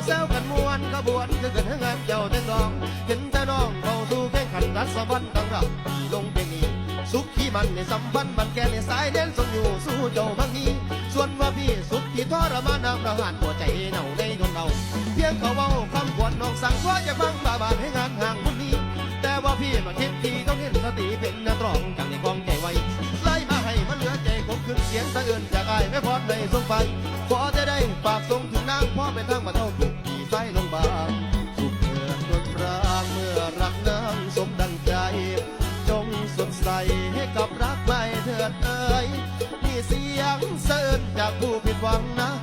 แซวกันมวนขบวนคือกันงานเจ้าเต้นรองเห็นแต่น้องเข้าสู่แข่งขันรัศบันตั้งรับลงเพลงนี้สุขที่มันในสัมพันธ์มันแก่ในสายเด่นทรงอยู่สู้เจ้าบางนี้ส่วนว่าพี่สุดที่ทรมานน้ำประหารหัวใจเน่าในคนเราเพียงเขาเว้าคำขวัญน้องสั่งว่าจะฟังบาบานให้งานห่างคนนี้แต่ว่าพี่มาคิดทีต้องเห็นสติเป็นนักร้องจังในกองใจไว้ไล่มาให้มันเหลือใจผมขึ้นเสียงสะอื่นจากอายไม่พอดในส่งไปขอจะได้ฝากส่งถึงนางพ่อเป็นทั้งมาเท่าถูกที่ใส่ลงบางสุขเกิดดนรางเมื่อรักนางสมดังใจจงสดใสให้กับรักใหม่เถิดเอ่ยมีเสียงเสิร์นจากผู้ผิดหวังนะ